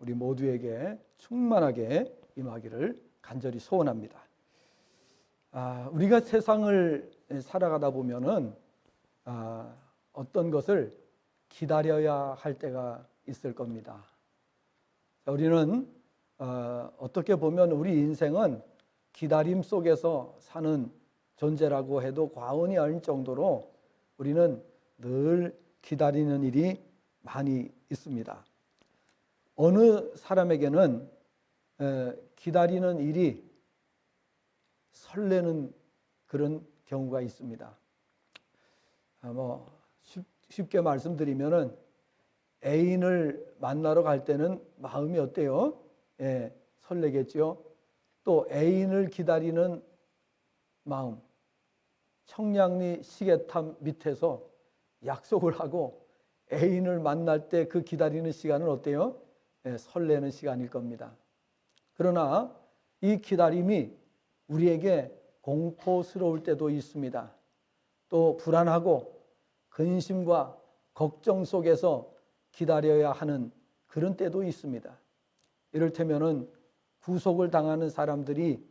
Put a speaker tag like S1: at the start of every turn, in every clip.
S1: 우리 모두에게 충만하게 임하기를 간절히 소원합니다. 우리가 세상을 살아가다 보면은 어떤 것을 기다려야 할 때가 있을 겁니다. 우리는 어떻게 보면 우리 인생은 기다림 속에서 사는 존재라고 해도 과언이 아닐 정도로 우리는 늘 기다리는 일이 많이 있습니다. 어느 사람에게는 기다리는 일이 설레는 그런 경우가 있습니다. 쉽게 말씀드리면은 애인을 만나러 갈 때는 마음이 어때요? 설레겠죠. 또 애인을 기다리는 마음, 청량리 시계탑 밑에서 약속을 하고 애인을 만날 때 그 기다리는 시간은 어때요? 설레는 시간일 겁니다. 그러나 이 기다림이 우리에게 공포스러울 때도 있습니다. 또 불안하고 근심과 걱정 속에서 기다려야 하는 그런 때도 있습니다. 이를테면은 구속을 당하는 사람들이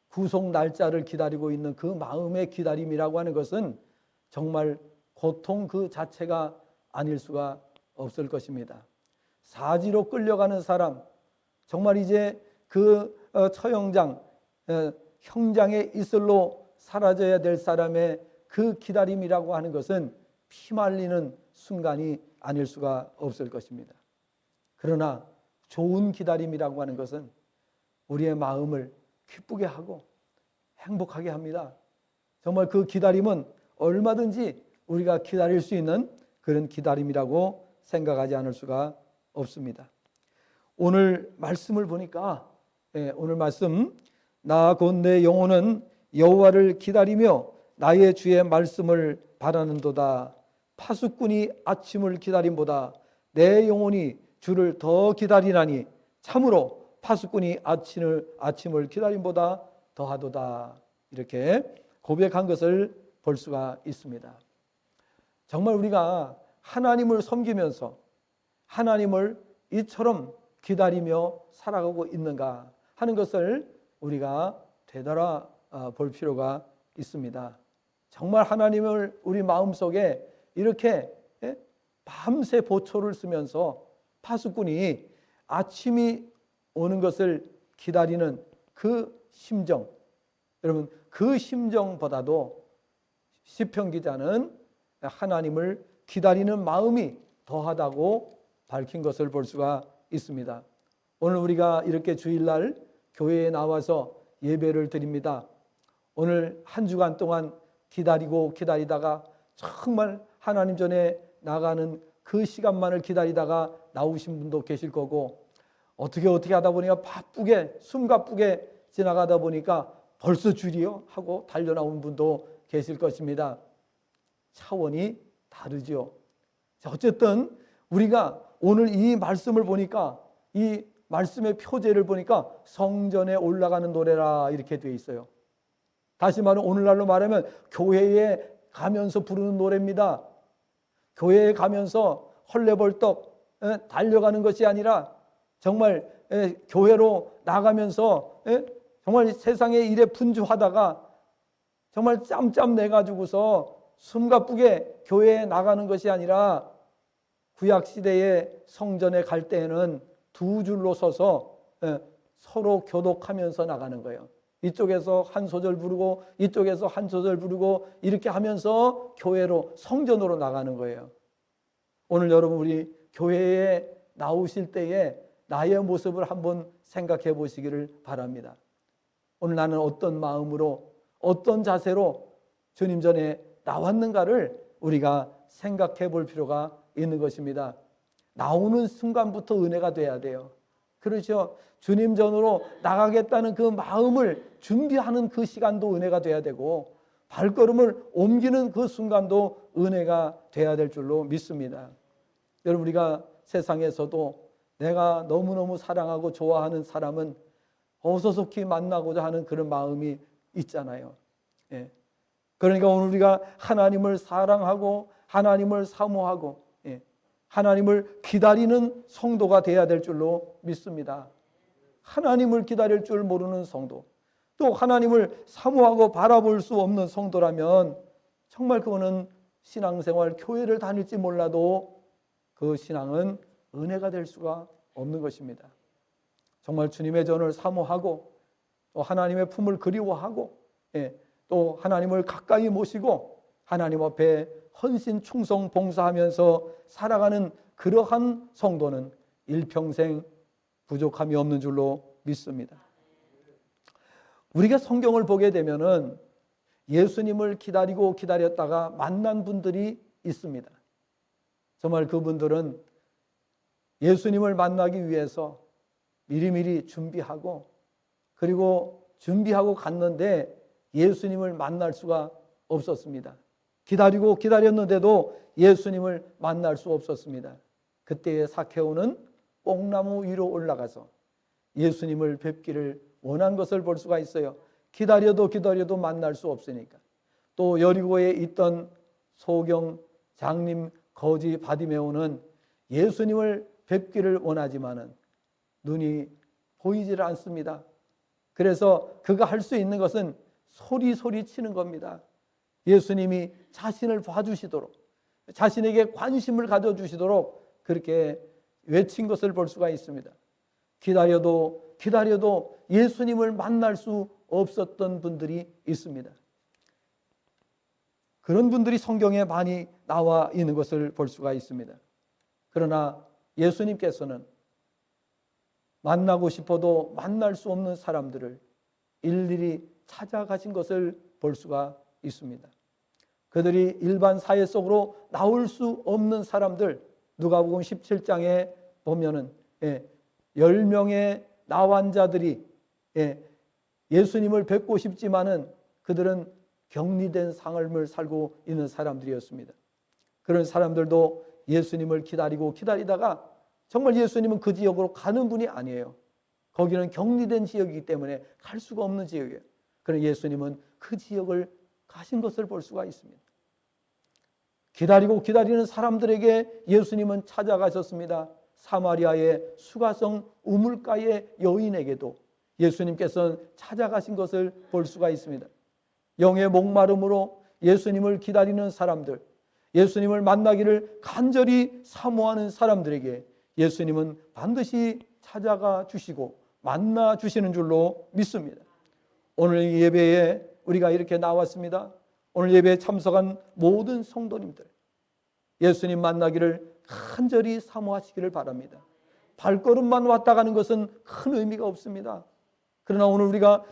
S1: 구속 날짜를 기다리고 있는 그 마음의 기다림이라고 하는 것은 정말 고통 그 자체가 아닐 수가 없을 것입니다. 사지로 끌려가는 사람, 정말 이제 그 처형장, 형장의 이슬로 사라져야 될 사람의 그 기다림이라고 하는 것은 피말리는 순간이 아닐 수가 없을 것입니다. 그러나 좋은 기다림이라고 하는 것은 우리의 마음을 기쁘게 하고 행복하게 합니다. 정말 그 기다림은 얼마든지 우리가 기다릴 수 있는 그런 기다림이라고 생각하지 않을 수가 없습니다. 오늘 말씀을 보니까 오늘 말씀 나 곧 내 영혼은 여호와를 기다리며 나의 주의 말씀을 바라는도다. 파수꾼이 아침을 기다림보다 내 영혼이 주를 더 기다리나니 참으로 파수꾼이 아침을 기다림보다 더하도다. 이렇게 고백한 것을 볼 수가 있습니다. 정말 우리가 하나님을 섬기면서 하나님을 이처럼 기다리며 살아가고 있는가 하는 것을 우리가 되돌아 볼 필요가 있습니다. 정말 하나님을 우리 마음속에 이렇게 밤새 보초를 쓰면서 파수꾼이 아침이 오는 것을 기다리는 그 심정, 여러분 그 심정보다도 시편 기자는 하나님을 기다리는 마음이 더하다고 밝힌 것을 볼 수가 있습니다. 오늘 우리가 이렇게 주일날 교회에 나와서 예배를 드립니다. 오늘 한 주간 동안 기다리다가 정말 하나님 전에 나가는 그 시간만을 기다리다가 나오신 분도 계실 거고, 어떻게 하다 보니까 바쁘게 숨가쁘게 지나가다 보니까 벌써 줄이요 하고 달려나온 분도 계실 것입니다. 차원이 다르죠. 어쨌든 우리가 오늘 이 말씀을 보니까, 이 말씀의 표제를 보니까 성전에 올라가는 노래라 이렇게 되어 있어요. 다시 말하면 오늘날로 말하면 교회에 가면서 부르는 노래입니다. 교회에 가면서 헐레벌떡 달려가는 것이 아니라 정말 교회로 나가면서 정말 세상의 일에 분주하다가 정말 짬짬 내가지고서 숨가쁘게 교회에 나가는 것이 아니라 구약시대의 성전에 갈 때에는 두 줄로 서서 서로 교독하면서 나가는 거예요. 이쪽에서 한 소절 부르고 이쪽에서 한 소절 부르고 이렇게 하면서 교회로 성전으로 나가는 거예요. 오늘 여러분 우리 교회에 나오실 때에 나의 모습을 한번 생각해 보시기를 바랍니다. 오늘 나는 어떤 마음으로 어떤 자세로 주님 전에 나왔는가를 우리가 생각해 볼 필요가 있는 것입니다. 나오는 순간부터 은혜가 돼야 돼요. 그렇죠? 주님 전으로 나가겠다는 그 마음을 준비하는 그 시간도 은혜가 돼야 되고, 발걸음을 옮기는 그 순간도 은혜가 돼야 될 줄로 믿습니다. 여러분 우리가 세상에서도 내가 너무너무 사랑하고 좋아하는 사람은 어서속히 만나고자 하는 그런 마음이 있잖아요. 그러니까 오늘 우리가 하나님을 사랑하고 하나님을 사모하고 하나님을 기다리는 성도가 되어야 될 줄로 믿습니다. 하나님을 기다릴 줄 모르는 성도, 또 하나님을 사모하고 바라볼 수 없는 성도라면 정말 그거는 신앙생활, 교회를 다닐지 몰라도 그 신앙은 은혜가 될 수가 없는 것입니다. 정말 주님의 전을 사모하고 또 하나님의 품을 그리워하고 또 하나님을 가까이 모시고 하나님 앞에 헌신, 충성, 봉사하면서 살아가는 그러한 성도는 일평생 부족함이 없는 줄로 믿습니다. 우리가 성경을 보게 되면은 예수님을 기다리고 기다렸다가 만난 분들이 있습니다. 정말 그분들은 예수님을 만나기 위해서 미리미리 준비하고 그리고 준비하고 갔는데 예수님을 만날 수가 없었습니다. 기다리고 기다렸는데도 예수님을 만날 수 없었습니다. 그때의 사케오는 뽕나무 위로 올라가서 예수님을 뵙기를 원한 것을 볼 수가 있어요. 기다려도 기다려도 만날 수 없으니까. 또 여리고에 있던 소경 장님 거지 바디메오는 예수님을 뵙기를 원하지만은 눈이 보이질 않습니다. 그래서 그가 할 수 있는 것은 소리 치는 겁니다. 예수님이 자신을 봐주시도록, 자신에게 관심을 가져주시도록 그렇게 외친 것을 볼 수가 있습니다. 기다려도 기다려도 예수님을 만날 수 없었던 분들이 있습니다. 그런 분들이 성경에 많이 나와 있는 것을 볼 수가 있습니다. 그러나 예수님께서는 만나고 싶어도 만날 수 없는 사람들을 일일이 찾아가신 것을 볼 수가 있습니다. 그들이 일반 사회 속으로 나올 수 없는 사람들, 누가복음 17장에 보면은 10명의 나환자들이 예수님을 뵙고 싶지만은 그들은 격리된 삶을 살고 있는 사람들이었습니다. 그런 사람들도 예수님을 기다리다가 정말 예수님은 그 지역으로 가는 분이 아니에요. 거기는 격리된 지역이기 때문에 갈 수가 없는 지역이에요. 그러나 예수님은 그 지역을 가신 것을 볼 수가 있습니다. 기다리고 기다리는 사람들에게 예수님은 찾아가셨습니다. 사마리아의 수가성 우물가의 여인에게도 예수님께서는 찾아가신 것을 볼 수가 있습니다. 영의 목마름으로 예수님을 기다리는 사람들, 예수님을 만나기를 간절히 사모하는 사람들에게 예수님은 반드시 찾아가 주시고 만나 주시는 줄로 믿습니다. 오늘 예배에 우리가 이렇게 나왔습니다. 오늘 예배에 참석한 모든 성도님들, 예수님 만나기를 간절히 사모하시기를 바랍니다. 발걸음만 왔다 가는 것은 큰 의미가 없습니다. 그러나 오늘 우리가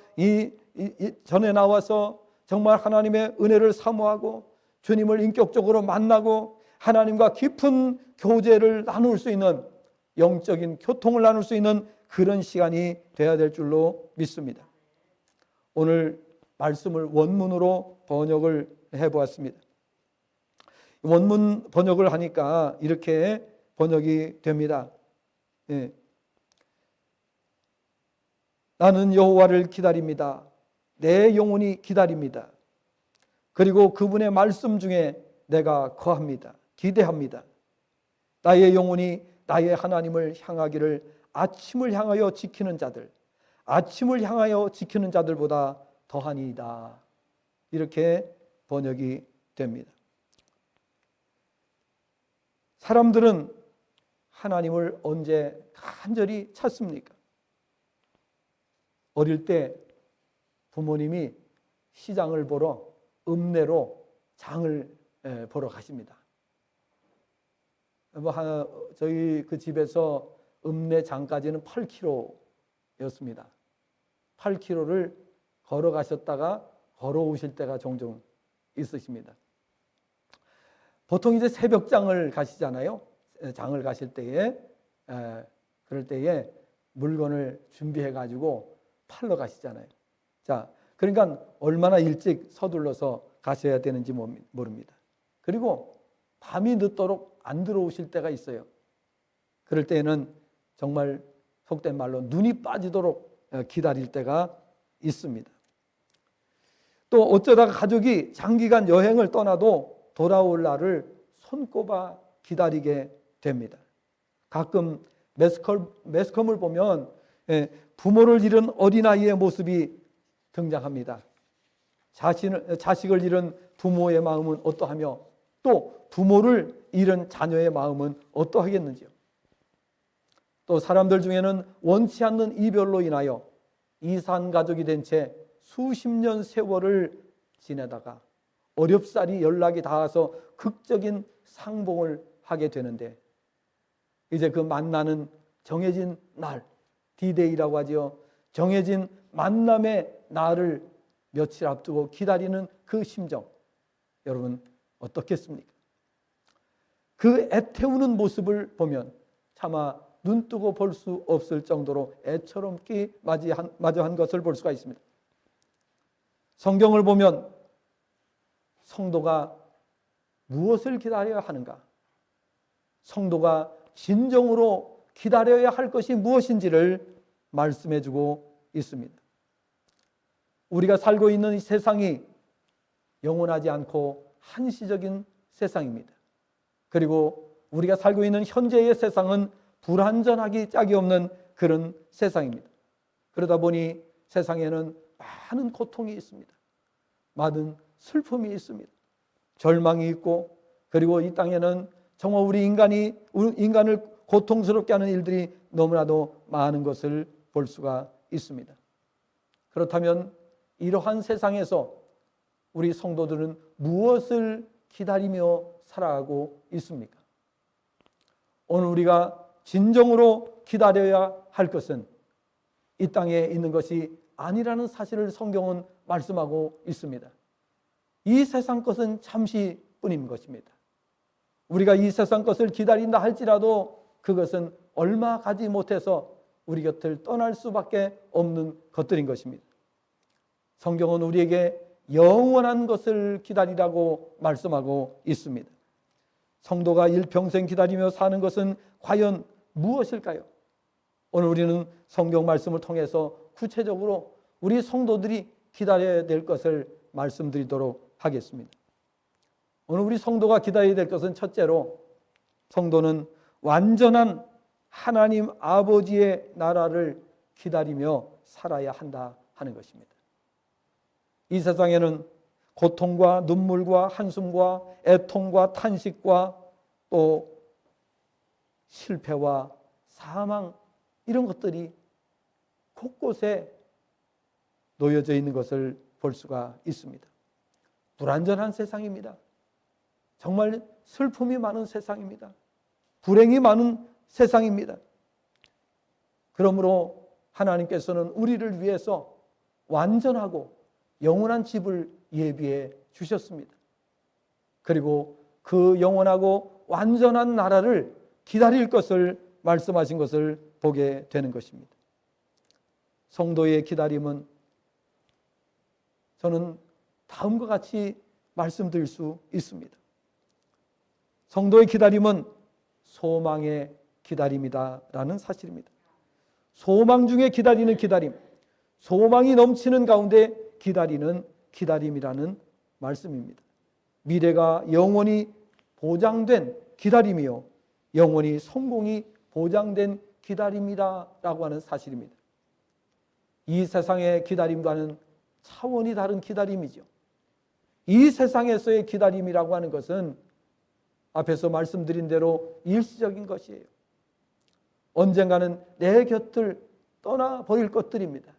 S1: 전에 나와서 정말 하나님의 은혜를 사모하고 주님을 인격적으로 만나고 하나님과 깊은 교제를 나눌 수 있는, 영적인 교통을 나눌 수 있는 그런 시간이 되어야 될 줄로 믿습니다. 오늘 말씀을 원문으로 번역을 해보았습니다. 원문 번역을 하니까 이렇게 번역이 됩니다. 나는 여호와를 기다립니다. 내 영혼이 기다립니다. 그리고 그분의 말씀 중에 내가 거합니다. 기대합니다. 나의 영혼이 나의 하나님을 향하기를 아침을 향하여 지키는 자들, 아침을 향하여 지키는 자들보다 더하니이다. 이렇게 번역이 됩니다. 사람들은 하나님을 언제 간절히 찾습니까? 어릴 때 부모님이 시장을 보러 읍내로 장을 보러 가십니다. 저희 그 집에서 읍내 장까지는 8km였습니다. 8km를 걸어가셨다가 걸어오실 때가 종종 있으십니다. 보통 이제 새벽장을 가시잖아요. 장을 가실 때에 그럴 때에 물건을 준비해 가지고 팔러 가시잖아요. 자, 그러니까 얼마나 일찍 서둘러서 가셔야 되는지 모릅니다. 그리고 밤이 늦도록 안 들어오실 때가 있어요. 그럴 때에는 정말 속된 말로 눈이 빠지도록 기다릴 때가 있습니다. 또 어쩌다가 가족이 장기간 여행을 떠나도 돌아올 날을 손꼽아 기다리게 됩니다. 가끔 매스컴을 보면 부모를 잃은 어린아이의 모습이 등장합니다. 자식을 잃은 부모의 마음은 어떠하며 또 부모를 잃은 자녀의 마음은 어떠하겠는지요. 또 사람들 중에는 원치 않는 이별로 인하여 이산가족이 된 채 수십 년 세월을 지내다가 어렵사리 연락이 닿아서 극적인 상봉을 하게 되는데 이제 그 만나는 정해진 날, D-Day라고 하죠. 정해진 만남의 날을 며칠 앞두고 기다리는 그 심정, 여러분 어떻겠습니까? 그 애태우는 모습을 보면 차마 눈뜨고 볼 수 없을 정도로 애처롭게 맞이한 것을 볼 수가 있습니다. 성경을 보면 성도가 무엇을 기다려야 하는가? 성도가 진정으로 기다려야 할 것이 무엇인지를 말씀해 주고 있습니다. 우리가 살고 있는 이 세상이 영원하지 않고 한시적인 세상입니다. 그리고 우리가 살고 있는 현재의 세상은 불완전하기 짝이 없는 그런 세상입니다. 그러다 보니 세상에는 많은 고통이 있습니다. 많은 슬픔이 있습니다. 절망이 있고, 그리고 이 땅에는 정말 우리 인간을 고통스럽게 하는 일들이 너무나도 많은 것을 볼 수가 있습니다. 그렇다면 이러한 세상에서 우리 성도들은 무엇을 기다리며 살아가고 있습니까? 오늘 우리가 진정으로 기다려야 할 것은 이 땅에 있는 것이 아니라는 사실을 성경은 말씀하고 있습니다. 이 세상 것은 잠시뿐인 것입니다. 우리가 이 세상 것을 기다린다 할지라도 그것은 얼마 가지 못해서 우리 곁을 떠날 수밖에 없는 것들인 것입니다. 성경은 우리에게 영원한 것을 기다리라고 말씀하고 있습니다. 성도가 일평생 기다리며 사는 것은 과연 무엇일까요? 오늘 우리는 성경 말씀을 통해서 구체적으로 우리 성도들이 기다려야 될 것을 말씀드리도록 하겠습니다. 오늘 우리 성도가 기다려야 될 것은 첫째로 성도는 완전한 하나님 아버지의 나라를 기다리며 살아야 한다 하는 것입니다. 이 세상에는 고통과 눈물과 한숨과 애통과 탄식과 또 실패와 사망 이런 것들이 곳곳에 놓여져 있는 것을 볼 수가 있습니다. 불완전한 세상입니다. 정말 슬픔이 많은 세상입니다. 불행이 많은 세상입니다. 그러므로 하나님께서는 우리를 위해서 완전하고 영원한 집을 예비해 주셨습니다. 그리고 그 영원하고 완전한 나라를 기다릴 것을 말씀하신 것을 보게 되는 것입니다. 성도의 기다림은 저는 다음과 같이 말씀드릴 수 있습니다. 성도의 기다림은 소망의 기다림이다라는 사실입니다. 소망 중에 기다리는 기다림, 소망이 넘치는 가운데 기다리는 기다림이라는 말씀입니다. 미래가 영원히 보장된 기다림이요, 영원히 성공이 보장된 기다림이다라고 하는 사실입니다. 이 세상의 기다림과는 차원이 다른 기다림이죠. 이 세상에서의 기다림이라고 하는 것은 앞에서 말씀드린 대로 일시적인 것이에요. 언젠가는 내 곁을 떠나버릴 것들입니다.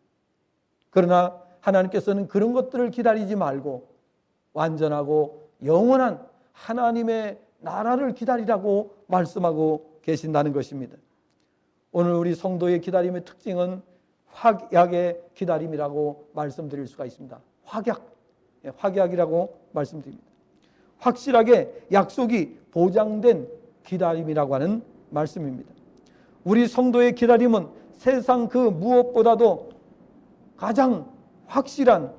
S1: 그러나 하나님께서는 그런 것들을 기다리지 말고 완전하고 영원한 하나님의 나라를 기다리라고 말씀하고 계신다는 것입니다. 오늘 우리 성도의 기다림의 특징은 확약의 기다림이라고 말씀드릴 수가 있습니다. 확약이라고 말씀드립니다. 확실하게 약속이 보장된 기다림이라고 하는 말씀입니다. 우리 성도의 기다림은 세상 그 무엇보다도 가장 확실한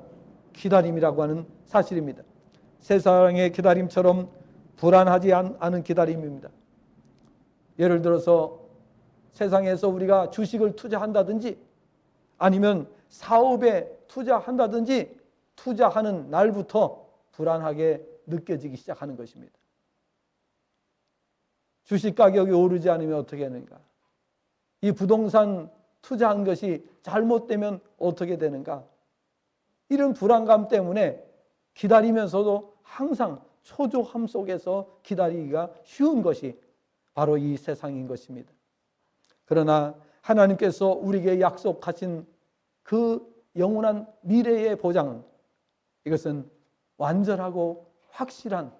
S1: 기다림이라고 하는 사실입니다. 세상의 기다림처럼 불안하지 않은 기다림입니다. 예를 들어서 세상에서 우리가 주식을 투자한다든지 아니면 사업에 투자한다든지 투자하는 날부터 불안하게 느껴지기 시작하는 것입니다. 주식 가격이 오르지 않으면 어떻게 하는가? 이 부동산 투자한 것이 잘못되면 어떻게 되는가? 이런 불안감 때문에 기다리면서도 항상 초조함 속에서 기다리기가 쉬운 것이 바로 이 세상인 것입니다. 그러나 하나님께서 우리에게 약속하신 그 영원한 미래의 보장은, 이것은 완전하고 확실한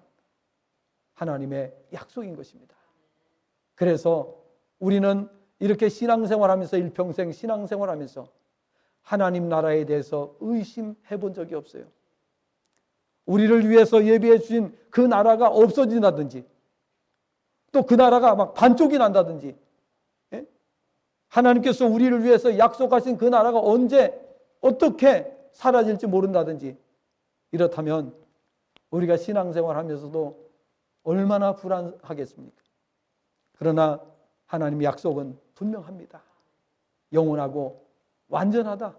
S1: 하나님의 약속인 것입니다. 그래서 우리는 이렇게 신앙생활하면서, 일평생 신앙생활하면서 하나님 나라에 대해서 의심해 본 적이 없어요. 우리를 위해서 예비해 주신 그 나라가 없어진다든지, 또 그 나라가 막 반쪽이 난다든지, 하나님께서 우리를 위해서 약속하신 그 나라가 언제 어떻게 사라질지 모른다든지, 이렇다면 우리가 신앙생활하면서도 얼마나 불안하겠습니까? 그러나 하나님의 약속은 분명합니다. 영원하고 완전하다.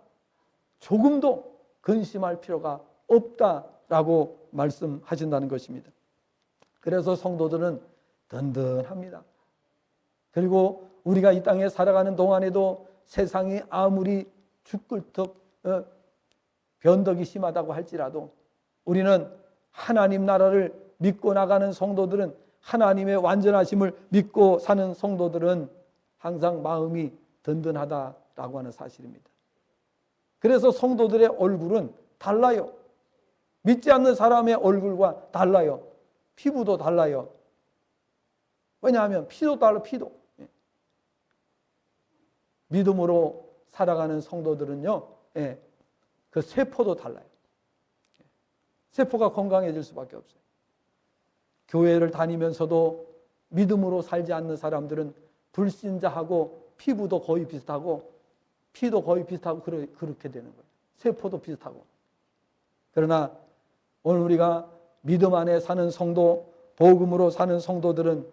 S1: 조금도 근심할 필요가 없다라고 말씀하신다는 것입니다. 그래서 성도들은 든든합니다. 그리고 우리가 이 땅에 살아가는 동안에도 세상이 아무리 죽글떡 변덕이 심하다고 할지라도 우리는 하나님 나라를 믿고 나가는 성도들은, 하나님의 완전하심을 믿고 사는 성도들은 항상 마음이 든든하다라고 하는 사실입니다. 그래서 성도들의 얼굴은 달라요. 믿지 않는 사람의 얼굴과 달라요. 피부도 달라요. 왜냐하면 피도 달라, 피도. 믿음으로 살아가는 성도들은요, 그 세포도 달라요. 세포가 건강해질 수밖에 없어요. 교회를 다니면서도 믿음으로 살지 않는 사람들은 불신자하고 피부도 거의 비슷하고 피도 거의 비슷하고 그렇게 되는 거예요. 세포도 비슷하고. 그러나 오늘 우리가 믿음 안에 사는 성도, 복음으로 사는 성도들은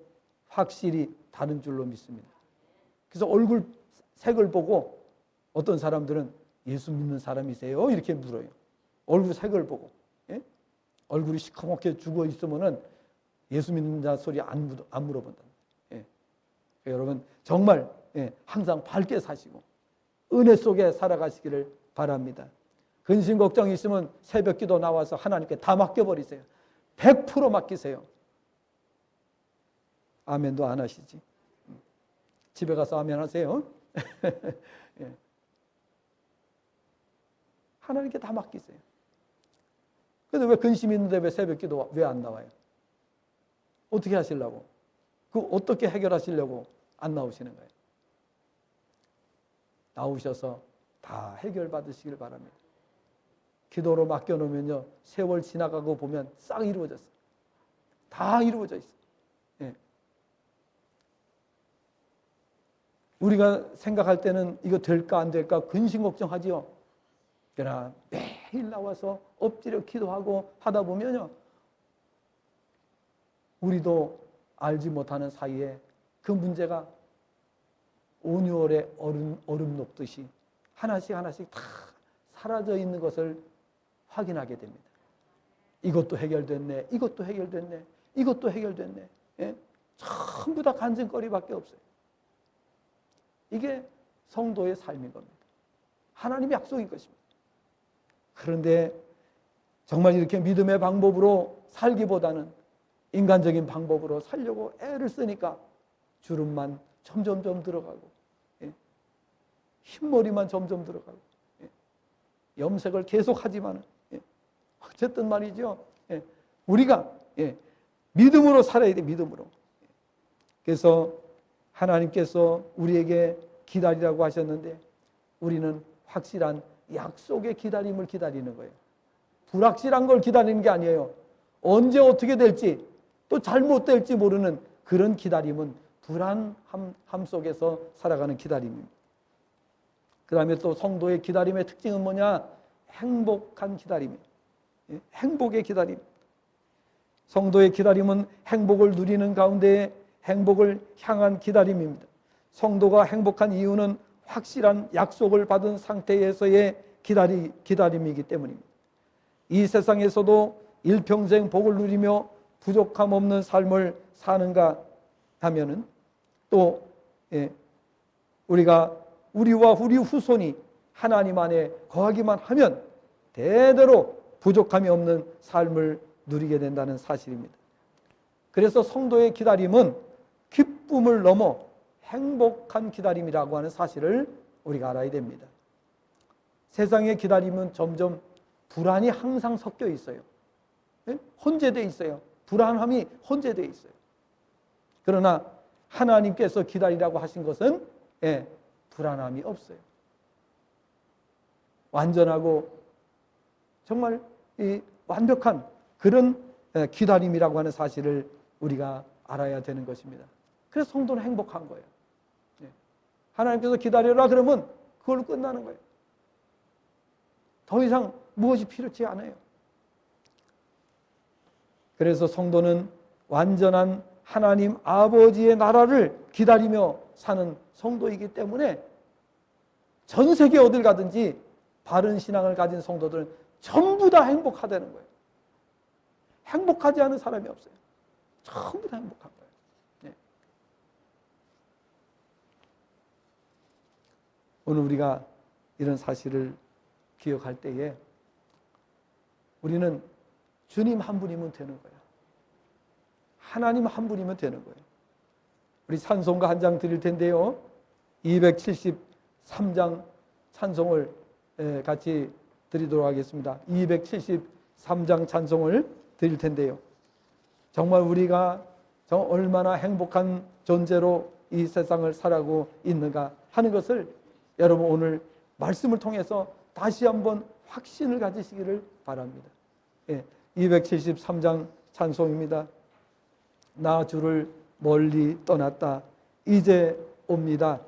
S1: 확실히 다른 줄로 믿습니다. 그래서 얼굴 색을 보고 어떤 사람들은 예수 믿는 사람이세요? 이렇게 물어요. 얼굴 색을 보고. 얼굴이 시커멓게 죽어 있으면은 예수 믿는다 소리 안 물어본다. 여러분 정말 항상 밝게 사시고 은혜 속에 살아가시기를 바랍니다. 근심 걱정 있으면 새벽 기도 나와서 하나님께 다 맡겨버리세요. 100% 맡기세요. 아멘도 안 하시지. 집에 가서 아멘 하세요. 하나님께 다 맡기세요. 그런데 왜 근심이 있는데 왜 새벽 기도 왜 안 나와요? 어떻게 하시려고? 그 어떻게 해결하시려고 안 나오시는 거예요? 나오셔서 다 해결받으시길 바랍니다. 기도로 맡겨놓으면요, 세월 지나가고 보면 싹 이루어졌어요. 다 이루어져 있어요. 우리가 생각할 때는 이거 될까 안 될까 근심 걱정하지요. 그러나 매일 나와서 엎드려 기도하고 하다 보면요, 우리도 알지 못하는 사이에 그 문제가 온유월에 얼음 녹듯이 하나씩 하나씩 다 사라져 있는 것을 확인하게 됩니다. 이것도 해결됐네, 이것도 해결됐네, 이것도 해결됐네. 전부 다 간증거리밖에 없어요. 이게 성도의 삶인 겁니다. 하나님의 약속인 것입니다. 그런데 정말 이렇게 믿음의 방법으로 살기보다는 인간적인 방법으로 살려고 애를 쓰니까 주름만 점점점 들어가고, 흰머리만 점점 들어가고, 염색을 계속하지만 어쨌든 말이죠, 우리가 믿음으로 살아야 돼. 믿음으로. 그래서 하나님께서 우리에게 기다리라고 하셨는데 우리는 확실한 약속의 기다림을 기다리는 거예요. 불확실한 걸 기다리는 게 아니에요. 언제 어떻게 될지, 또 잘못될지 모르는 그런 기다림은 불안함 속에서 살아가는 기다림입니다. 그 다음에 또 성도의 기다림의 특징은 뭐냐? 행복한 기다림이에요. 행복의 기다림. 성도의 기다림은 행복을 누리는 가운데 행복을 향한 기다림입니다. 성도가 행복한 이유는 확실한 약속을 받은 상태에서의 기다림이기 때문입니다. 이 세상에서도 일평생 복을 누리며 부족함 없는 삶을 사는가 하면은 또 우리가 우리와 우리 후손이 하나님 안에 거하기만 하면 대대로 부족함이 없는 삶을 누리게 된다는 사실입니다. 그래서 성도의 기다림은 기쁨을 넘어 행복한 기다림이라고 하는 사실을 우리가 알아야 됩니다. 세상의 기다림은 점점 불안이 항상 섞여 있어요. 혼재되어 있어요. 불안함이 혼재되어 있어요. 그러나 하나님께서 기다리라고 하신 것은 불안함이 없어요. 완전하고 정말 이 완벽한 그런 기다림이라고 하는 사실을 우리가 알아야 되는 것입니다. 그래서 성도는 행복한 거예요. 하나님께서 기다려라 그러면 그걸로 끝나는 거예요. 더 이상 무엇이 필요치 않아요. 그래서 성도는 완전한 하나님 아버지의 나라를 기다리며 사는 성도이기 때문에 전 세계 어딜 가든지 바른 신앙을 가진 성도들은 전부 다 행복하다는 거예요. 행복하지 않은 사람이 없어요. 전부 다 행복한 거예요. 오늘 우리가 이런 사실을 기억할 때에 우리는 주님 한 분이면 되는 거예요. 하나님 한 분이면 되는 거예요. 우리 찬송가 한 장 드릴 텐데요. 273장 찬송을 같이 드리도록 하겠습니다. 273장 찬송을 드릴 텐데요. 정말 우리가 얼마나 행복한 존재로 이 세상을 살아가고 있는가 하는 것을 여러분 오늘 말씀을 통해서 다시 한번 확신을 가지시기를 바랍니다. 273장 찬송입니다. 나 주를 멀리 떠났다 이제 옵니다.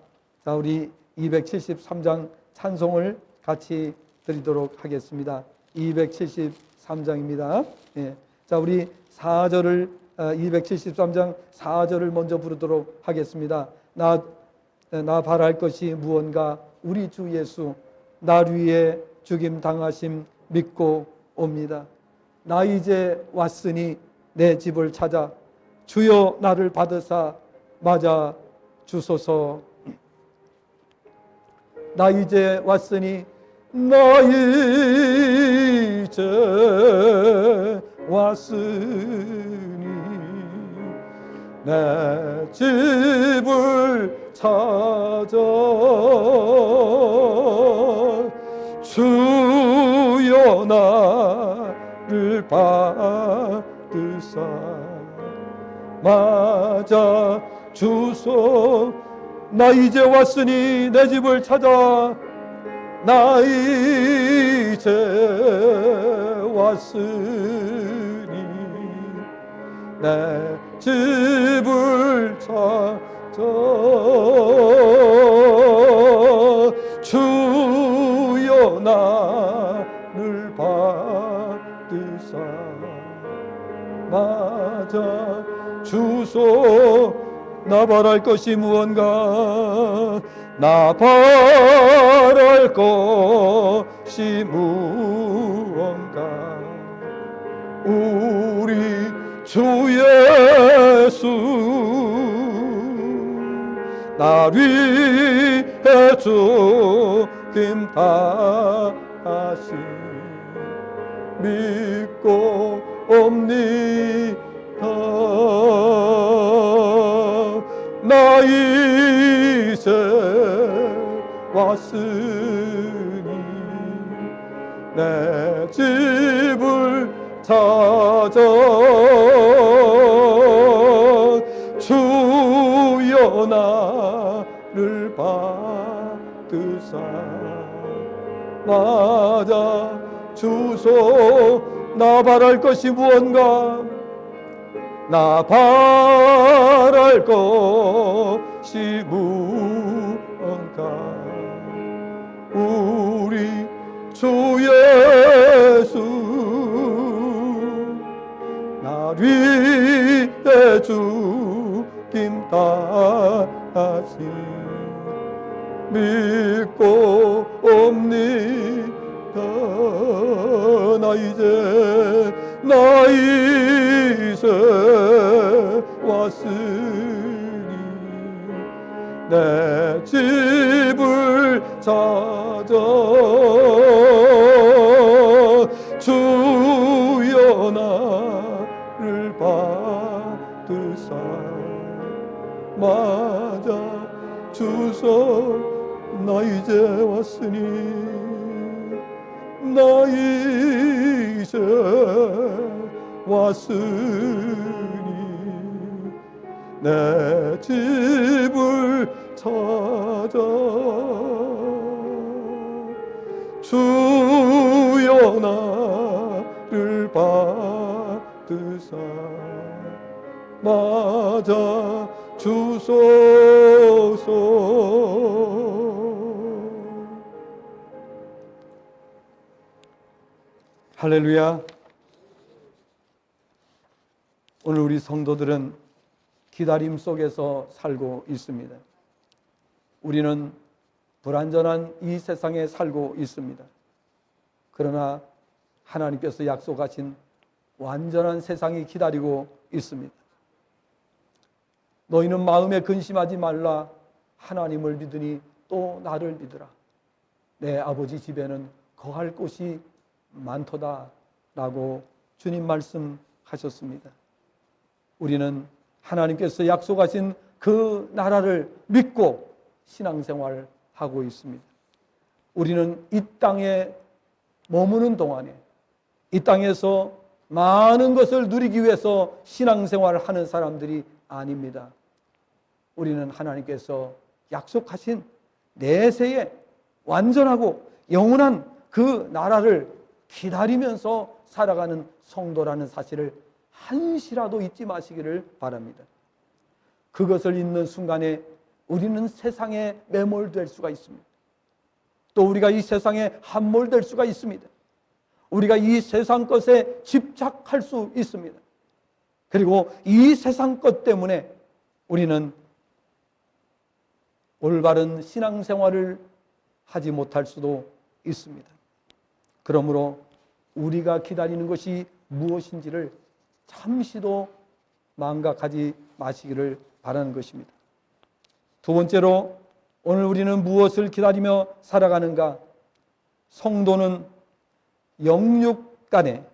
S1: 자, 우리 273장 찬송을 같이 드리도록 하겠습니다. 273장입니다. 자, 우리 4절을 273장 4절을 먼저 부르도록 하겠습니다. 나 바랄 것이 무언가 우리 주 예수 날 위해 죽임 당하심 믿고 옵니다. 나 이제 왔으니 내 집을 찾아 주여 나를 받으사 맞아 주소서. 나 이제 왔으니 나 이제 왔으니 내 집을 찾아 주여 나를 받으사 맞아 주소. 나 이제 왔으니 내 집을 찾아 나 이제 왔으니 내 집을 찾아 주여 나를 받으사 맞아 주소. 나 바랄 것이 무언가 나 바랄 것이 무언가 우리 주 예수 날 위해 죽임 당하심 믿고 옵니다. 나 이제 왔으니 내 집을 찾아 주여 나를 받으사 맞아 주소. 나 바랄 것이 무언가 나 바랄 것이 무언가 우리 주 예수 날 위해 죽임 당하심 믿고 옵니다. 나 이제 왔으니 내 집을 찾아 주여 나를 받으사 맞아 주소 나 이제 왔으니 나 이제 왔으니 내 집을 찾아 주여 나를 받으사 맞아 주소서. 할렐루야. 오늘 우리 성도들은 기다림 속에서 살고 있습니다. 우리는 불완전한 이 세상에 살고 있습니다. 그러나 하나님께서 약속하신 완전한 세상이 기다리고 있습니다. 너희는 마음에 근심하지 말라. 하나님을 믿으니 또 나를 믿으라. 내 아버지 집에는 거할 곳이 많도다 라고 주님 말씀하셨습니다. 우리는 하나님께서 약속하신 그 나라를 믿고 신앙생활하고 있습니다. 우리는 이 땅에 머무는 동안에 이 땅에서 많은 것을 누리기 위해서 신앙생활을 하는 사람들이 아닙니다. 우리는 하나님께서 약속하신 내세에 완전하고 영원한 그 나라를 기다리면서 살아가는 성도라는 사실을 한시라도 잊지 마시기를 바랍니다. 그것을 잊는 순간에 우리는 세상에 매몰될 수가 있습니다. 또 우리가 이 세상에 함몰될 수가 있습니다. 우리가 이 세상 것에 집착할 수 있습니다. 그리고 이 세상 것 때문에 우리는 올바른 신앙생활을 하지 못할 수도 있습니다. 그러므로 우리가 기다리는 것이 무엇인지를 잠시도 망각하지 마시기를 바라는 것입니다. 두 번째로 오늘 우리는 무엇을 기다리며 살아가는가? 성도는 영육간에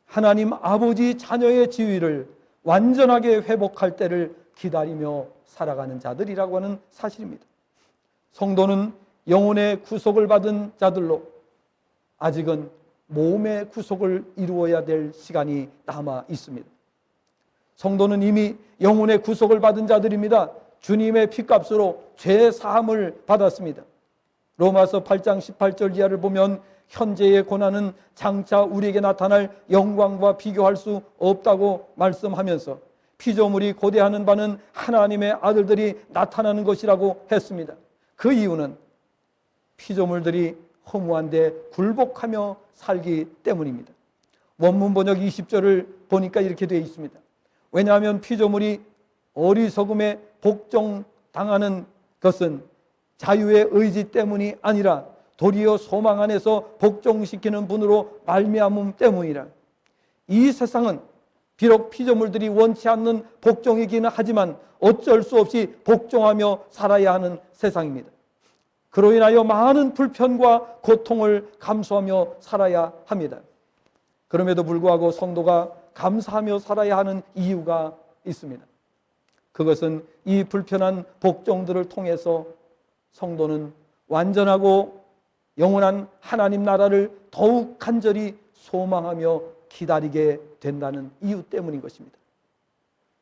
S1: 하나님 아버지 자녀의 지위를 완전하게 회복할 때를 기다리며 살아가는 자들이라고 하는 사실입니다. 성도는 영혼의 구속을 받은 자들로 아직은 몸의 구속을 이루어야 될 시간이 남아 있습니다. 성도는 이미 영혼의 구속을 받은 자들입니다. 주님의 피값으로 죄 사함을 받았습니다. 로마서 8장 18절 이하를 보면 현재의 고난은 장차 우리에게 나타날 영광과 비교할 수 없다고 말씀하면서 피조물이 고대하는 바는 하나님의 아들들이 나타나는 것이라고 했습니다. 그 이유는 피조물들이 허무한데 굴복하며 살기 때문입니다. 원문 번역 20절을 보니까 이렇게 되어 있습니다. 왜냐하면 피조물이 어리석음에 복종당하는 것은 자유의 의지 때문이 아니라 도리어 소망 안에서 복종시키는 분으로 말미암음 때문이라. 이 세상은 비록 피조물들이 원치 않는 복종이기는 하지만 어쩔 수 없이 복종하며 살아야 하는 세상입니다. 그로 인하여 많은 불편과 고통을 감수하며 살아야 합니다. 그럼에도 불구하고 성도가 감사하며 살아야 하는 이유가 있습니다. 그것은 이 불편한 복종들을 통해서 성도는 완전하고 영원한 하나님 나라를 더욱 간절히 소망하며 기다리게 된다는 이유 때문인 것입니다.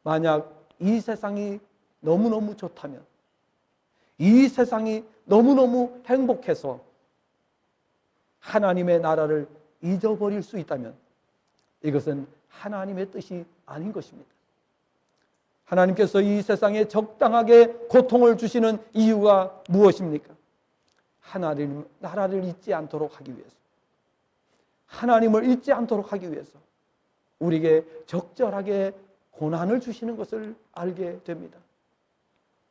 S1: 만약 이 세상이 너무너무 좋다면, 이 세상이 너무너무 행복해서 하나님의 나라를 잊어버릴 수 있다면 이것은 하나님의 뜻이 아닌 것입니다. 하나님께서 이 세상에 적당하게 고통을 주시는 이유가 무엇입니까? 하나님 나라를 잊지 않도록 하기 위해서, 하나님을 잊지 않도록 하기 위해서 우리에게 적절하게 고난을 주시는 것을 알게 됩니다.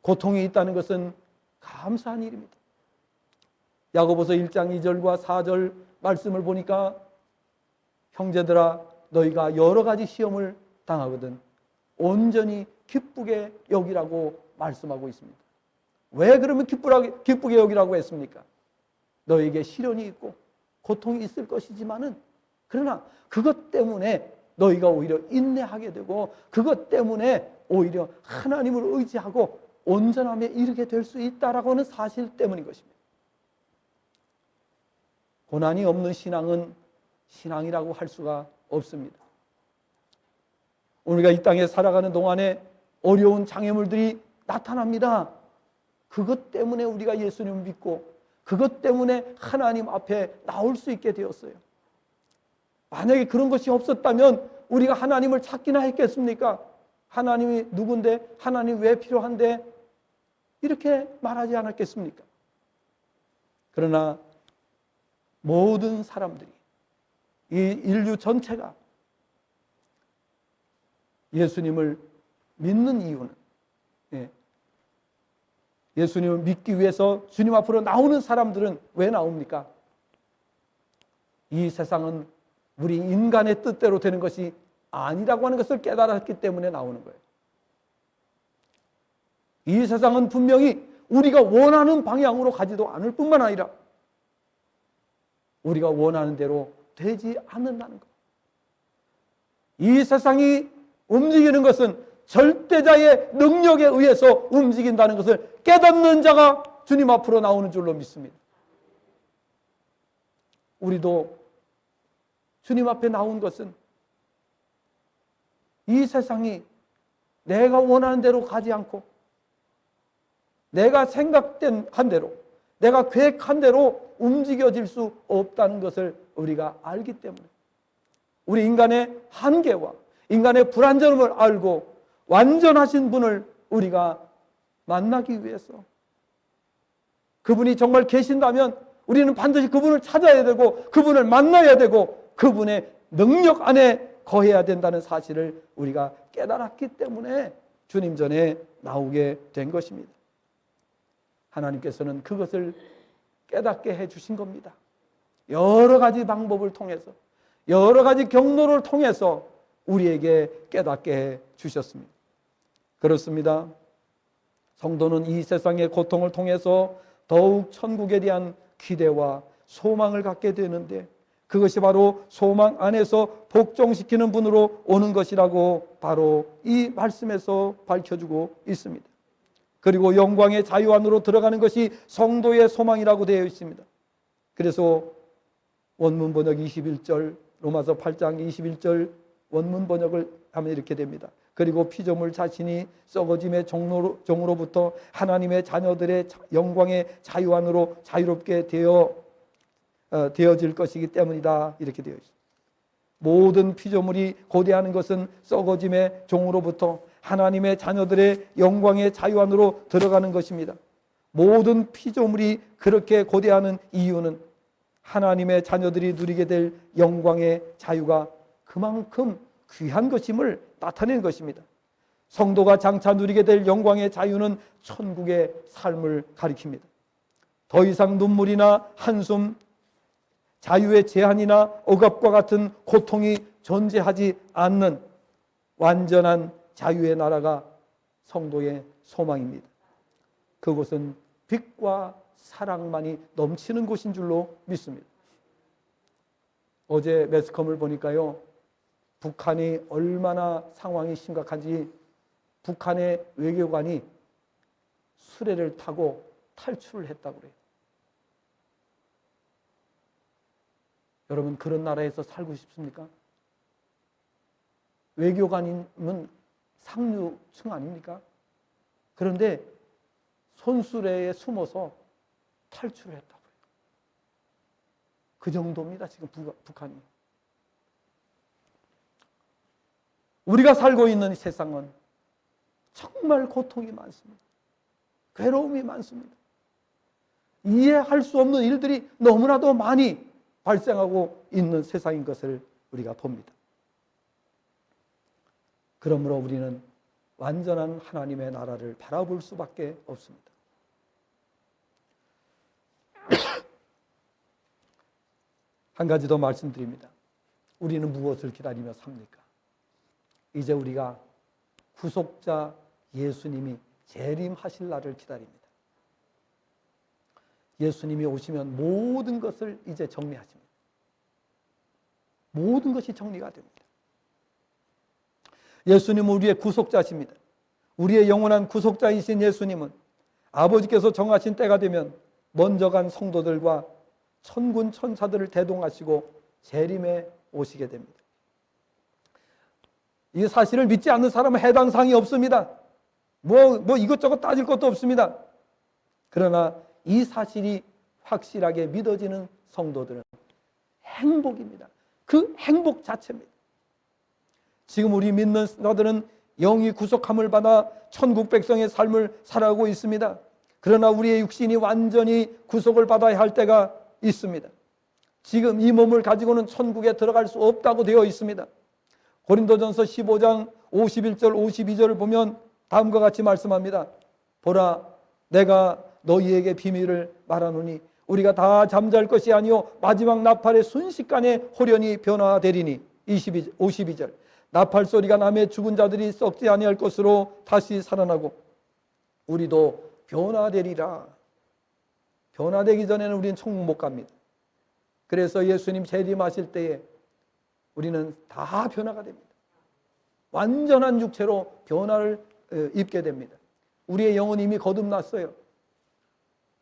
S1: 고통이 있다는 것은 감사한 일입니다. 야고보서 1장 2절과 4절 말씀을 보니까 형제들아 너희가 여러 가지 시험을 당하거든 온전히 기쁘게 여기라고 말씀하고 있습니다. 왜 그러면 기쁘게 여기라고 했습니까? 너에게 시련이 있고 고통이 있을 것이지만은, 그러나 그것 때문에 너희가 오히려 인내하게 되고, 그것 때문에 오히려 하나님을 의지하고 온전함에 이르게 될 수 있다라고 하는 사실 때문인 것입니다. 고난이 없는 신앙은 신앙이라고 할 수가 없습니다. 우리가 이 땅에 살아가는 동안에 어려운 장애물들이 나타납니다. 그것 때문에 우리가 예수님을 믿고 그것 때문에 하나님 앞에 나올 수 있게 되었어요. 만약에 그런 것이 없었다면 우리가 하나님을 찾기나 했겠습니까? 하나님이 누군데? 하나님 왜 필요한데? 이렇게 말하지 않았겠습니까? 그러나 모든 사람들이, 이 인류 전체가 예수님을 믿는 이유는, 예수님을 믿기 위해서 주님 앞으로 나오는 사람들은 왜 나옵니까? 이 세상은 우리 인간의 뜻대로 되는 것이 아니라고 하는 것을 깨달았기 때문에 나오는 거예요. 이 세상은 분명히 우리가 원하는 방향으로 가지도 않을 뿐만 아니라 우리가 원하는 대로 되지 않는다는 것. 이 세상이 움직이는 것은 절대자의 능력에 의해서 움직인다는 것을 깨닫는 자가 주님 앞으로 나오는 줄로 믿습니다. 우리도 주님 앞에 나온 것은 이 세상이 내가 원하는 대로 가지 않고 내가 생각한 대로, 내가 계획한 대로 움직여질 수 없다는 것을 우리가 알기 때문에, 우리 인간의 한계와 인간의 불완전함을 알고 완전하신 분을 우리가 만나기 위해서, 그분이 정말 계신다면 우리는 반드시 그분을 찾아야 되고 그분을 만나야 되고 그분의 능력 안에 거해야 된다는 사실을 우리가 깨달았기 때문에 주님 전에 나오게 된 것입니다. 하나님께서는 그것을 깨닫게 해주신 겁니다. 여러 가지 방법을 통해서, 여러 가지 경로를 통해서 우리에게 깨닫게 해주셨습니다. 그렇습니다. 성도는 이 세상의 고통을 통해서 더욱 천국에 대한 기대와 소망을 갖게 되는데, 그것이 바로 소망 안에서 복종시키는 분으로 오는 것이라고 바로 이 말씀에서 밝혀주고 있습니다. 그리고 영광의 자유 안으로 들어가는 것이 성도의 소망이라고 되어 있습니다. 그래서 원문 번역 21절, 로마서 8장 21절 원문 번역을 하면 이렇게 됩니다. 그리고 피조물 자신이 썩어짐의 종으로부터 하나님의 자녀들의 영광의 자유 안으로 자유롭게 되어질 것이기 때문이다, 이렇게 되어 있습니다. 모든 피조물이 고대하는 것은 썩어짐의 종으로부터 하나님의 자녀들의 영광의 자유 안으로 들어가는 것입니다. 모든 피조물이 그렇게 고대하는 이유는 하나님의 자녀들이 누리게 될 영광의 자유가 그만큼 귀한 것임을 나타내는 것입니다. 성도가 장차 누리게 될 영광의 자유는 천국의 삶을 가리킵니다. 더 이상 눈물이나 한숨, 자유의 제한이나 억압과 같은 고통이 존재하지 않는 완전한 자유의 나라가 성도의 소망입니다. 그곳은 빛과 사랑만이 넘치는 곳인 줄로 믿습니다. 어제 매스컴을 보니까요, 북한이 얼마나 상황이 심각한지 북한의 외교관이 수레를 타고 탈출을 했다고 그래요. 여러분, 그런 나라에서 살고 싶습니까? 외교관이면 상류층 아닙니까? 그런데 손수레에 숨어서 탈출을 했다고 해요. 그 정도입니다, 지금 북한이. 우리가 살고 있는 세상은 정말 고통이 많습니다. 괴로움이 많습니다. 이해할 수 없는 일들이 너무나도 많이 발생하고 있는 세상인 것을 우리가 봅니다. 그러므로 우리는 완전한 하나님의 나라를 바라볼 수밖에 없습니다. 한 가지 더 말씀드립니다. 우리는 무엇을 기다리며 삽니까? 이제 우리가 구속자 예수님이 재림하실 날을 기다립니다. 예수님이 오시면 모든 것을 이제 정리하십니다. 모든 것이 정리가 됩니다. 예수님은 우리의 구속자십니다. 우리의 영원한 구속자이신 예수님은 아버지께서 정하신 때가 되면 먼저 간 성도들과 천군 천사들을 대동하시고 재림에 오시게 됩니다. 이 사실을 믿지 않는 사람은 해당 사항이 없습니다. 뭐 이것저것 따질 것도 없습니다. 그러나 이 사실이 확실하게 믿어지는 성도들은 행복입니다. 그 행복 자체입니다. 지금 우리 믿는 자들은 영이 구속함을 받아 천국 백성의 삶을 살아가고 있습니다. 그러나 우리의 육신이 완전히 구속을 받아야 할 때가 있습니다. 지금 이 몸을 가지고는 천국에 들어갈 수 없다고 되어 있습니다. 고린도전서 15장 51절 52절을 보면 다음과 같이 말씀합니다. 보라, 내가 너희에게 비밀을 말하노니 우리가 다 잠잘 것이 아니요 마지막 나팔의 순식간에 호련히 변화되리니. 52절 나팔 소리가 나매 죽은 자들이 썩지 아니할 것으로 다시 살아나고 우리도 변화되리라. 변화되기 전에는 우리는 천국 못 갑니다. 그래서 예수님 재림하실 때에 우리는 다 변화가 됩니다. 완전한 육체로 변화를 입게 됩니다. 우리의 영혼이 이미 거듭났어요.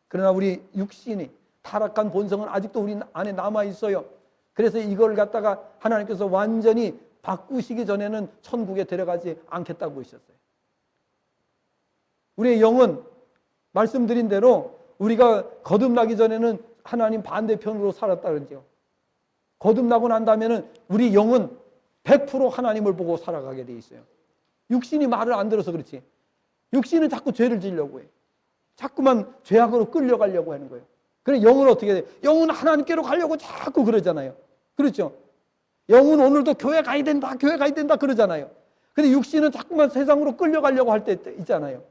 S1: 그러나 우리 육신이 타락한 본성은 아직도 우리 안에 남아 있어요. 그래서 이걸 갖다가 하나님께서 완전히 바꾸시기 전에는 천국에 데려가지 않겠다고 하셨어요. 우리의 영은 말씀드린 대로 우리가 거듭나기 전에는 하나님 반대편으로 살았다 그러죠. 거듭나고 난 다음에는 우리 영은 100% 하나님을 보고 살아가게 돼 있어요. 육신이 말을 안 들어서 그렇지. 육신은 자꾸 죄를 지으려고 해요. 자꾸만 죄악으로 끌려가려고 하는 거예요. 그래 영은 어떻게 돼요? 영은 하나님께로 가려고 자꾸 그러잖아요. 그렇죠? 영은 오늘도 교회 가야 된다, 교회 가야 된다 그러잖아요. 근데 육신은 자꾸만 세상으로 끌려가려고 할 때 있잖아요.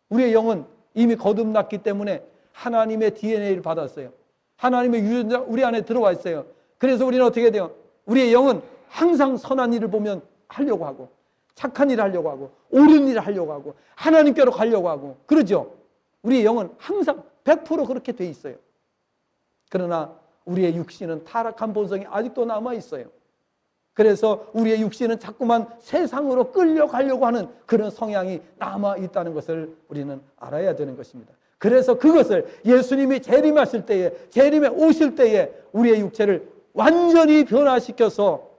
S1: 우리의 영은 이미 거듭났기 때문에 하나님의 DNA를 받았어요. 하나님의 유전자 우리 안에 들어와 있어요. 그래서 우리는 어떻게 돼요? 우리의 영은 항상 선한 일을 보면 하려고 하고 착한 일을 하려고 하고 옳은 일을 하려고 하고 하나님께로 가려고 하고 그러죠. 우리의 영은 항상 100% 그렇게 돼 있어요. 그러나 우리의 육신은 타락한 본성이 아직도 남아 있어요. 그래서 우리의 육신은 자꾸만 세상으로 끌려가려고 하는 그런 성향이 남아 있다는 것을 우리는 알아야 되는 것입니다. 그래서 그것을 예수님이 재림하실 때에, 재림에 오실 때에 우리의 육체를 완전히 변화시켜서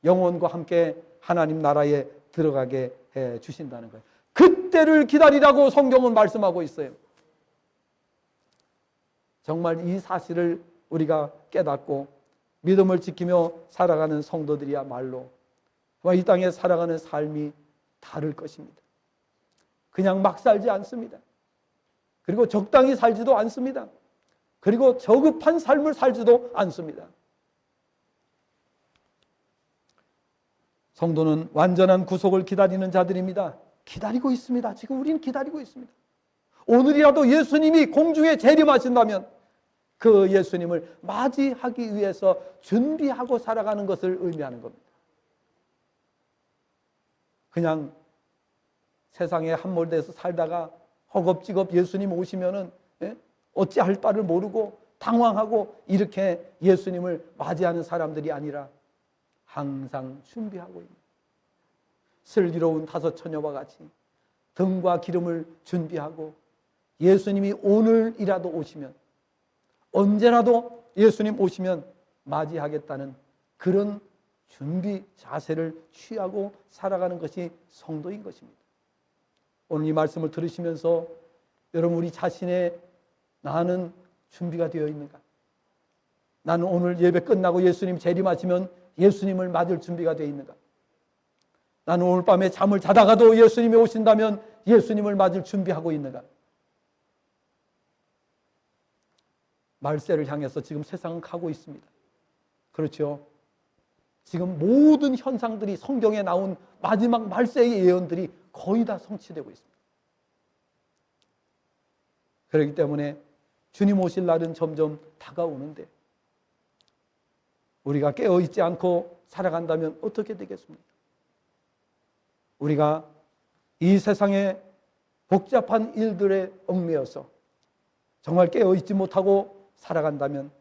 S1: 영혼과 함께 하나님 나라에 들어가게 해 주신다는 거예요. 그때를 기다리라고 성경은 말씀하고 있어요. 정말 이 사실을 우리가 깨닫고 믿음을 지키며 살아가는 성도들이야말로 이 땅에 살아가는 삶이 다를 것입니다. 그냥 막 살지 않습니다. 그리고 적당히 살지도 않습니다. 그리고 저급한 삶을 살지도 않습니다. 성도는 완전한 구속을 기다리는 자들입니다. 기다리고 있습니다. 지금 우리는 기다리고 있습니다. 오늘이라도 예수님이 공중에 재림하신다면 그 예수님을 맞이하기 위해서 준비하고 살아가는 것을 의미하는 겁니다. 그냥 세상에 함몰돼서 살다가 허겁지겁 예수님 오시면은 어찌할 바를 모르고 당황하고 이렇게 예수님을 맞이하는 사람들이 아니라 항상 준비하고 있는 슬기로운 다섯 처녀와 같이 등과 기름을 준비하고 예수님이 오늘이라도 오시면 언제라도 예수님 오시면 맞이하겠다는 그런 준비 자세를 취하고 살아가는 것이 성도인 것입니다. 오늘 이 말씀을 들으시면서 여러분 우리 자신의 나는 준비가 되어 있는가? 나는 오늘 예배 끝나고 예수님 재림하시면 예수님을 맞을 준비가 되어 있는가? 나는 오늘 밤에 잠을 자다가도 예수님이 오신다면 예수님을 맞을 준비하고 있는가? 말세를 향해서 지금 세상은 가고 있습니다. 그렇죠? 지금 모든 현상들이 성경에 나온 마지막 말세의 예언들이 거의 다 성취되고 있습니다. 그렇기 때문에 주님 오실 날은 점점 다가오는데 우리가 깨어있지 않고 살아간다면 어떻게 되겠습니까? 우리가 이 세상의 복잡한 일들에 얽매여서 정말 깨어있지 못하고 살아간다면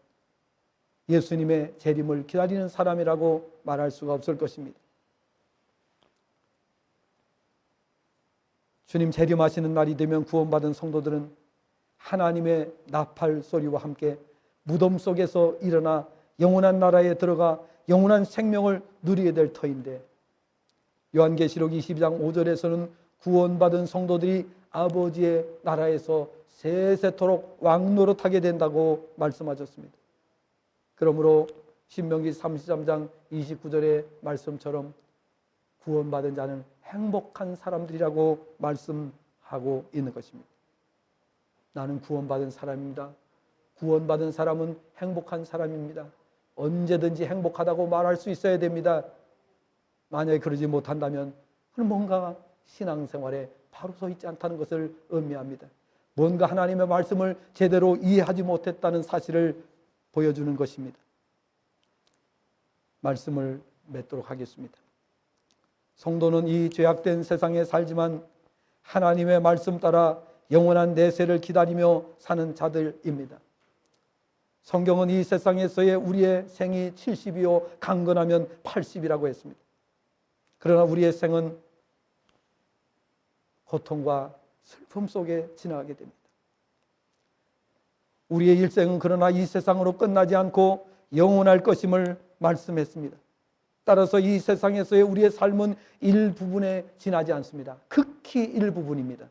S1: 예수님의 재림을 기다리는 사람이라고 말할 수가 없을 것입니다. 주님 재림하시는 날이 되면 구원받은 성도들은 하나님의 나팔 소리와 함께 무덤 속에서 일어나 영원한 나라에 들어가 영원한 생명을 누리게 될 터인데, 요한계시록 22장 5절에서는 구원받은 성도들이 아버지의 나라에서 세세토록 왕노릇하게 된다고 말씀하셨습니다. 그러므로 신명기 33장 29절의 말씀처럼 구원받은 자는 행복한 사람들이라고 말씀하고 있는 것입니다. 나는 구원받은 사람입니다. 구원받은 사람은 행복한 사람입니다. 언제든지 행복하다고 말할 수 있어야 됩니다. 만약에 그러지 못한다면 그건 뭔가 신앙생활에 바로 서 있지 않다는 것을 의미합니다. 뭔가 하나님의 말씀을 제대로 이해하지 못했다는 사실을 보여주는 것입니다. 말씀을 맺도록 하겠습니다. 성도는 이 죄악된 세상에 살지만 하나님의 말씀 따라 영원한 내세를 기다리며 사는 자들입니다. 성경은 이 세상에서의 우리의 생이 70이요 강건하면 80이라고 했습니다. 그러나 우리의 생은 고통과 슬픔 속에 지나가게 됩니다. 우리의 일생은 그러나 이 세상으로 끝나지 않고 영원할 것임을 말씀했습니다. 따라서 이 세상에서의 우리의 삶은 일부분에 지나지 않습니다. 극히 일부분입니다.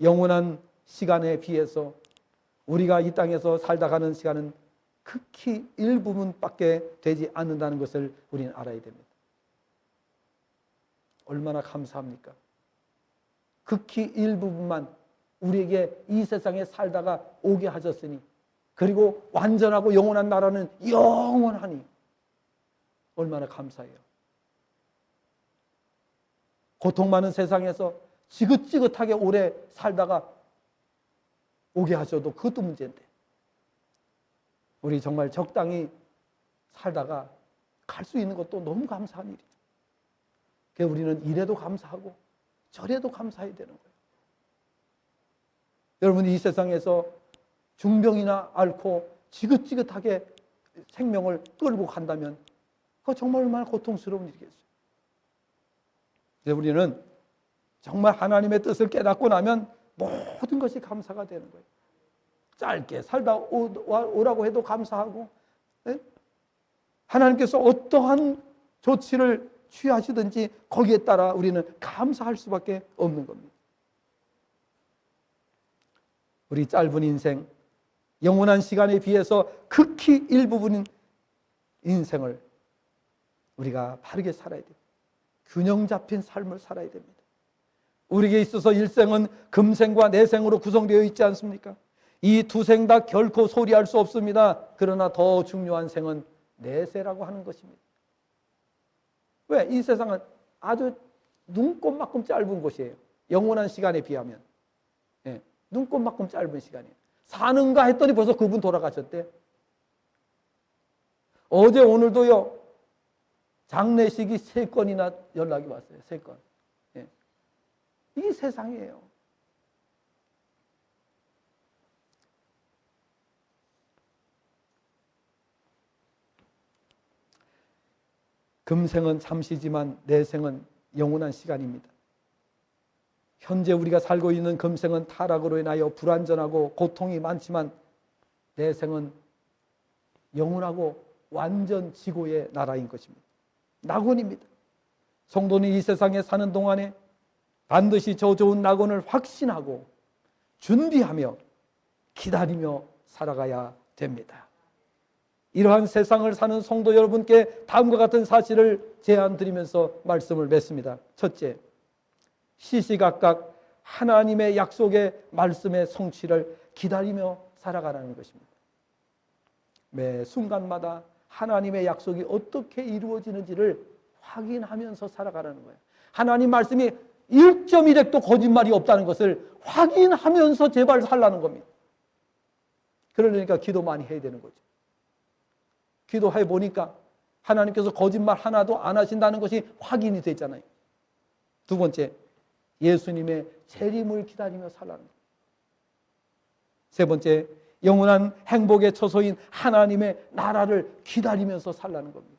S1: 영원한 시간에 비해서 우리가 이 땅에서 살다 가는 시간은 극히 일부분밖에 되지 않는다는 것을 우리는 알아야 됩니다. 얼마나 감사합니까? 극히 일부분만 우리에게 이 세상에 살다가 오게 하셨으니, 그리고 완전하고 영원한 나라는 영원하니 얼마나 감사해요. 고통 많은 세상에서 지긋지긋하게 오래 살다가 오게 하셔도 그것도 문제인데, 우리 정말 적당히 살다가 갈 수 있는 것도 너무 감사한 일이죠. 그래서 우리는 이래도 감사하고 저래도 감사해야 되는 거예요. 여러분, 이 세상에서 중병이나 앓고 지긋지긋하게 생명을 끌고 간다면 그거 정말 얼마나 고통스러운 일이겠어요. 그래서 우리는 정말 하나님의 뜻을 깨닫고 나면 모든 것이 감사가 되는 거예요. 짧게 살다 오라고 해도 감사하고, 하나님께서 어떠한 조치를 취하시든지 거기에 따라 우리는 감사할 수밖에 없는 겁니다. 우리 짧은 인생, 영원한 시간에 비해서 극히 일부분인 인생을 우리가 바르게 살아야 됩니다. 균형 잡힌 삶을 살아야 됩니다. 우리에게 있어서 일생은 금생과 내생으로 구성되어 있지 않습니까? 이 두 생 다 결코 소리할 수 없습니다. 그러나 더 중요한 생은 내세라고 하는 것입니다. 왜? 이 세상은 아주 눈꼽만큼 짧은 곳이에요. 영원한 시간에 비하면. 눈꼽만큼 짧은 시간이에요. 사는가 했더니 벌써 그분 돌아가셨대. 어제 오늘도요, 장례식이 3건이나 연락이 왔어요. 3건. 이게 세상이에요. 금생은 잠시지만 내생은 영원한 시간입니다. 현재 우리가 살고 있는 금생은 타락으로 인하여 불완전하고 고통이 많지만, 내생은 영원하고 완전 지고의 나라인 것입니다. 낙원입니다. 성도는 이 세상에 사는 동안에 반드시 저 좋은 낙원을 확신하고 준비하며 기다리며 살아가야 됩니다. 이러한 세상을 사는 성도 여러분께 다음과 같은 사실을 제안드리면서 말씀을 맺습니다. 첫째, 시시각각 하나님의 약속의 말씀의 성취를 기다리며 살아가라는 것입니다. 매 순간마다 하나님의 약속이 어떻게 이루어지는지를 확인하면서 살아가라는 거예요. 하나님 말씀이 1.1핵도 거짓말이 없다는 것을 확인하면서 제발 살라는 겁니다. 그러니까 기도 많이 해야 되는 거죠. 기도해 보니까 하나님께서 거짓말 하나도 안 하신다는 것이 확인이 됐잖아요. 두 번째, 예수님의 재림을 기다리며 살라는 겁니다. 세 번째, 영원한 행복의 처소인 하나님의 나라를 기다리면서 살라는 겁니다.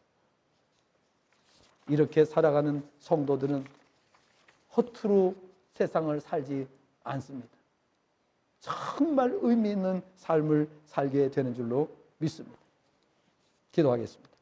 S1: 이렇게 살아가는 성도들은 허투루 세상을 살지 않습니다. 정말 의미 있는 삶을 살게 되는 줄로 믿습니다. 기도하겠습니다.